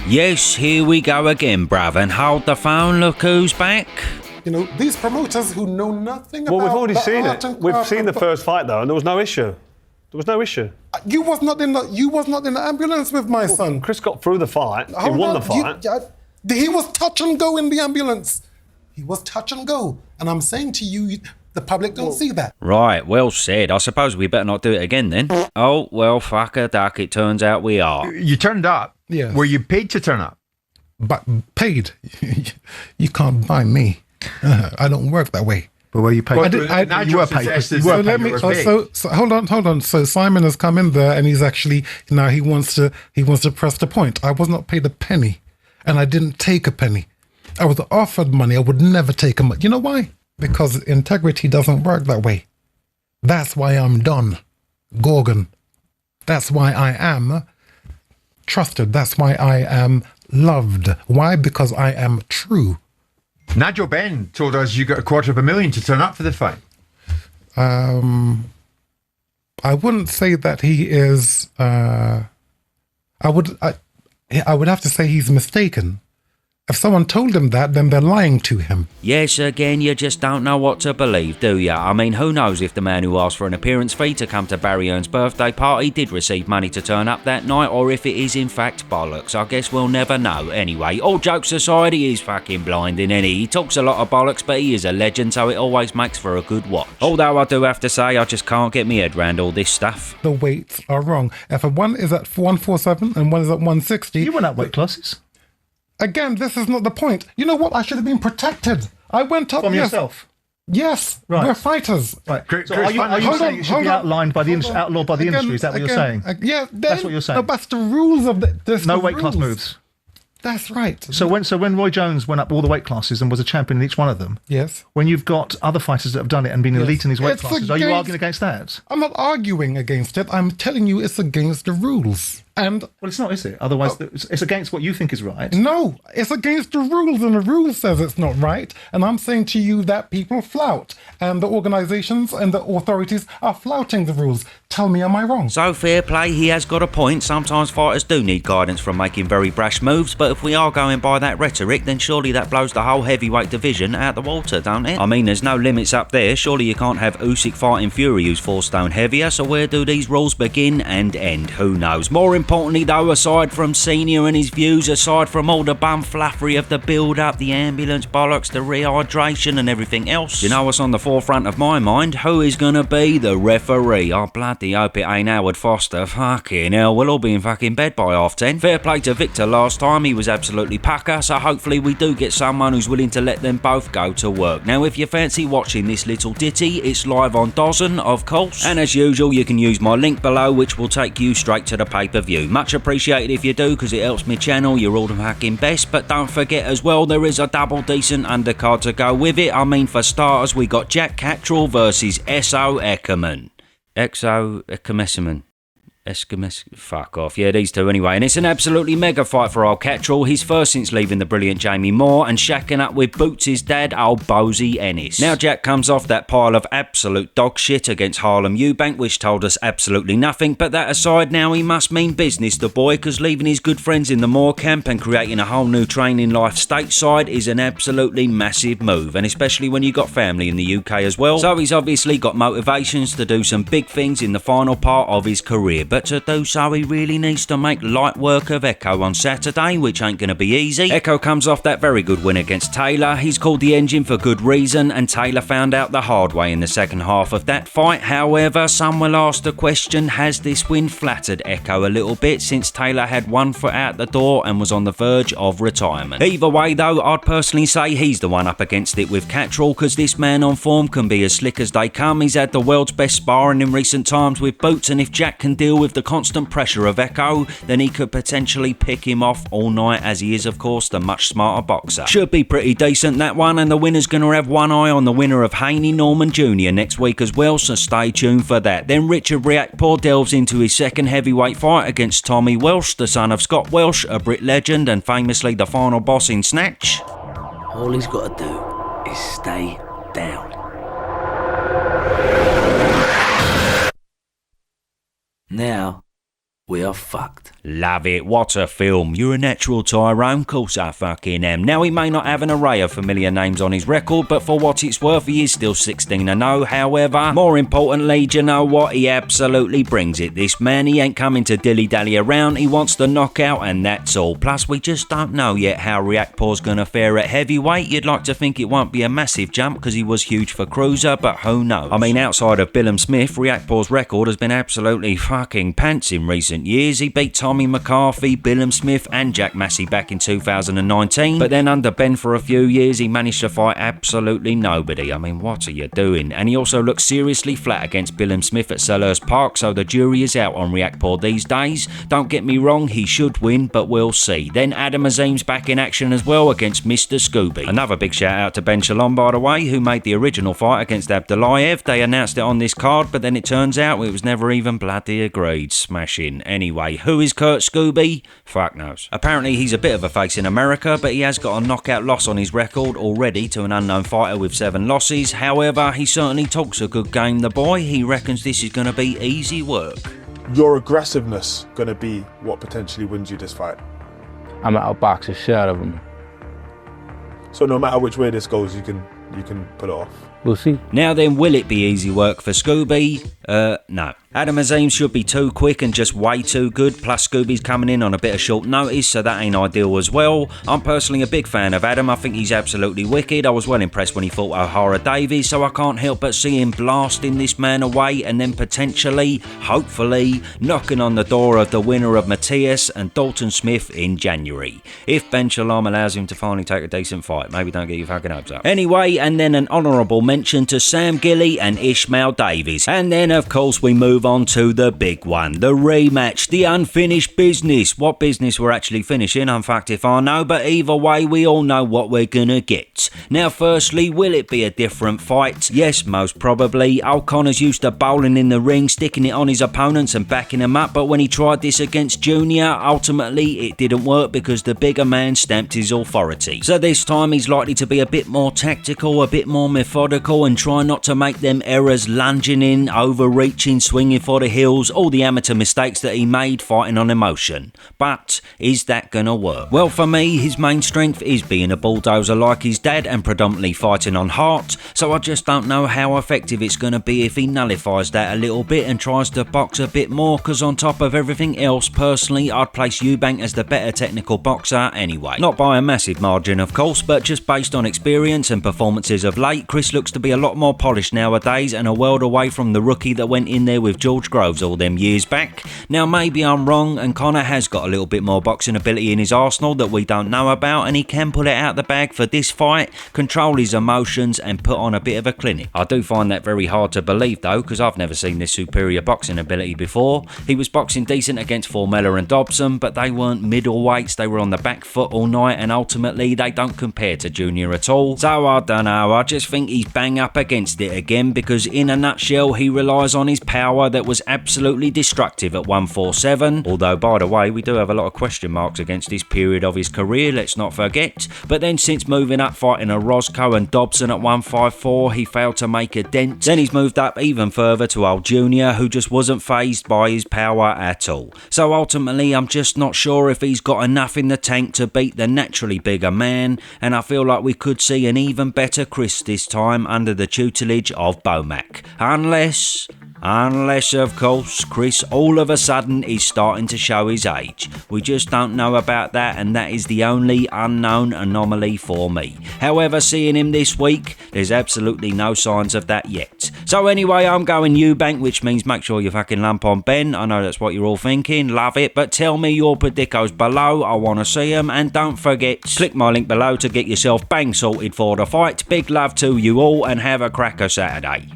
Yes, here we go again, bruv, and hold the phone, look who's back. You know, these promoters who know nothing about Well, we've already seen it. We've seen the but first fight, though, and there was no issue. There was no issue. You was not in the ambulance with my son. Chris got through the fight. He won the fight. He was touch and go in the ambulance. He was touch and go. And I'm saying to you, the public don't see that. Right, well said. I suppose we better not do it again then. Oh, well, fuck a duck, it turns out we are. You turned up. Yes. Were you paid to turn up? But paid? You can't buy me. I don't work that way. But were you paid? Well, you were paid. So hold on. So Simon has come in there and he's actually now he wants to press the point. I was not paid a penny, and I didn't take a penny. I was offered money. I would never take a money. You know why? Because integrity doesn't work that way. That's why I'm done, Gorgon. That's why I am trusted. That's why I am loved. Why? Because I am true. Nigel Benn told us you got $250,000 to turn up for the fight. I wouldn't say that he is. I would have to say he's mistaken. If someone told him that, then they're lying to him. Yes, again, you just don't know what to believe, do ya? I mean, who knows if the man who asked for an appearance fee to come to Barry Earn's birthday party did receive money to turn up that night, or if it is in fact bollocks. I guess we'll never know. Anyway, all jokes aside, he is fucking blinding, ain't he? He talks a lot of bollocks, but he is a legend, so it always makes for a good watch. Although I do have to say, I just can't get my head round all this stuff. The weights are wrong. If one is at 147 and one is at 160... You went up weight classes. Again, this is not the point. You know what? I should have been protected. I went up... From yourself? Yes, right. We're fighters. Right. So are you saying it should be outlawed by the industry? Is that what you're saying? Yeah, that's what you're saying. No, that's the rules of the... No weight class moves. That's right. So when Roy Jones went up all the weight classes and was a champion in each one of them, yes. When you've got other fighters that have done it and been elite in these weight classes, are you arguing against that? I'm not arguing against it. I'm telling you it's against the rules. And well, it's not, is it? Otherwise, it's against what you think is right. No, it's against the rules, and the rules says it's not right. And I'm saying to you that people flout, and the organisations and the authorities are flouting the rules. Tell me, am I wrong? So fair play, he has got a point. Sometimes fighters do need guidance from making very brash moves, but if we are going by that rhetoric, then surely that blows the whole heavyweight division out the water, don't it? I mean, there's no limits up there. Surely you can't have Usyk fighting Fury, who's 4 stone heavier. So where do these rules begin and end? Who knows? More importantly though, aside from Senior and his views, aside from all the bumfluffery of the build-up, the ambulance bollocks, the rehydration and everything else, you know what's on the forefront of my mind? Who is gonna be the referee? I bloody hope it ain't Howard Foster. Fucking hell, we'll all be in fucking bed by 10:30. Fair play to Victor last time, he was absolutely pucker, so hopefully we do get someone who's willing to let them both go to work. Now if you fancy watching this little ditty, it's live on DAZN, of course, and as usual you can use my link below, which will take you straight to the pay-per-view. Much appreciated if you do, because it helps me channel. You're all the fucking best. But don't forget as well, there is a double decent undercard to go with it. I mean, for starters, we got Jack Catterall versus Essuman. Fuck off. Yeah, these two anyway. And it's an absolutely mega fight for old Catterall. His first since leaving the brilliant Jamie Moore and shacking up with Boots' dad, old Bozy Ennis. Now Jack comes off that pile of absolute dog shit against Harlem Eubank, which told us absolutely nothing. But that aside, now he must mean business, the boy, because leaving his good friends in the Moore camp and creating a whole new training life stateside is an absolutely massive move. And especially when you got family in the UK as well. So he's obviously got motivations to do some big things in the final part of his career. But to do so, he really needs to make light work of Echo on Saturday, which ain't going to be easy. Echo comes off that very good win against Taylor. He's called the engine for good reason, and Taylor found out the hard way in the second half of that fight. However, some will ask the question, has this win flattered Echo a little bit, since Taylor had 1 foot out the door and was on the verge of retirement? Either way though, I'd personally say he's the one up against it with Catterall, because this man on form can be as slick as they come. He's had the world's best sparring in recent times with Boots, and if Jack can deal with the constant pressure of Echo, then he could potentially pick him off all night, as he is of course the much smarter boxer. Should be pretty decent that one, and the winner's going to have one eye on the winner of Haney Norman Jr. next week as well, so stay tuned for that. Then Richard Riakporhe delves into his second heavyweight fight against Tommy Welsh, the son of Scott Welsh, a Brit legend and famously the final boss in Snatch. All he's got to do is stay down. Now, We are fucked. Love it, what a film. You're a natural Tyrone, course I fucking am. Now he may not have an array of familiar names on his record, but for what it's worth he is still 16-0. However, more importantly, do you know what? He absolutely brings it. This man, he ain't coming to dilly-dally around, he wants the knockout and that's all. Plus we just don't know yet how Riakporhe's gonna fare at heavyweight. You'd like to think it won't be a massive jump because he was huge for cruiser, but who knows? I mean, outside of Billum Smith, Riakporhe's record has been absolutely fucking pants in recent years. He beat Tommy McCarthy, Billum Smith and Jack Massey back in 2019, but then under Benn for a few years he managed to fight absolutely nobody. I mean, what are you doing? And he also looked seriously flat against Billum Smith at Selhurst Park, so the jury is out on Riakporhe these days. Don't get me wrong, he should win, but we'll see. Then Adam Azim's back in action as well against Mr. Scooby. Another big shout out to Ben Shalom, by the way, who made the original fight against Abdullayev. They announced it on this card, but then it turns out it was never even bloody agreed. Smashing. Anyway, who is Kurt Scooby? Fuck knows. Apparently he's a bit of a face in America, but he has got a knockout loss on his record already to an unknown fighter with 7 losses. However, he certainly talks a good game, the boy. He reckons this is going to be easy work. Your aggressiveness going to be what potentially wins you this fight? I'm going to outbox the shit out of him. So no matter which way this goes, you can pull it off. We'll see. Now then, will it be easy work for Scooby? No. Adam Azim should be too quick and just way too good, plus Scooby's coming in on a bit of short notice, so that ain't ideal as well. I'm personally a big fan of Adam. I think he's absolutely wicked. I was well impressed when he fought O'Hara Davies, so I can't help but see him blasting this man away and then potentially, hopefully, knocking on the door of the winner of Matthias and Dalton Smith in January. If Ben Shalom allows him to finally take a decent fight. Maybe don't get your fucking hopes up. Anyway, and then an honourable mention to Sam Gilly and Ishmael Davies. And then, of course, we move on to the big one, the rematch, the unfinished business. What business we're actually finishing, I'm fucked if I know, but either way, we all know what we're gonna get. Now, firstly, will it be a different fight? Yes, most probably. O'Connor's used to bowling in the ring, sticking it on his opponents and backing him up, but when he tried this against Junior, ultimately it didn't work because the bigger man stamped his authority. So this time he's likely to be a bit more tactical, a bit more methodical, and try not to make them errors, lunging in, overreaching, swinging for the hills, all the amateur mistakes that he made fighting on emotion. But is that gonna work? Well, for me, his main strength is being a bulldozer like his dad and predominantly fighting on heart, so I just don't know how effective it's gonna be if he nullifies that a little bit and tries to box a bit more, because on top of everything else, personally, I'd place Eubank as the better technical boxer anyway. Not by a massive margin, of course, but just based on experience and performances of late, Chris looks to be a lot more polished nowadays and a world away from the rookie that went in there with George Groves all them years back. Now maybe I'm wrong and Connor has got a little bit more boxing ability in his arsenal that we don't know about, and he can pull it out the bag for this fight, control his emotions and put on a bit of a clinic. I do find that very hard to believe though, because I've never seen this superior boxing ability before. He was boxing decent against Formella and Dobson, but they weren't middleweights, they were on the back foot all night, and ultimately they don't compare to Junior at all. So I don't know, I just think he's bang up against it again, because in a nutshell he relies on his power that was absolutely destructive at 147, although by the way we do have a lot of question marks against this period of his career, let's not forget. But then since moving up fighting a Roscoe and Dobson at 154 he failed to make a dent. Then he's moved up even further to old Junior, who just wasn't fazed by his power at all. So ultimately I'm just not sure if he's got enough in the tank to beat the naturally bigger man, and I feel like we could see an even better Chris this time under the tutelage of Bomac. Unless, of course, Chris all of a sudden is starting to show his age. We just don't know about that, and that is the only unknown anomaly for me. However, seeing him this week, there's absolutely no signs of that yet. So anyway, I'm going Eubank, which means make sure you fucking lump on Ben. I know that's what you're all thinking, love it, but tell me your predicos below, I want to see them, and don't forget, click my link below to get yourself bang sorted for the fight. Big love to you all, and have a cracker Saturday.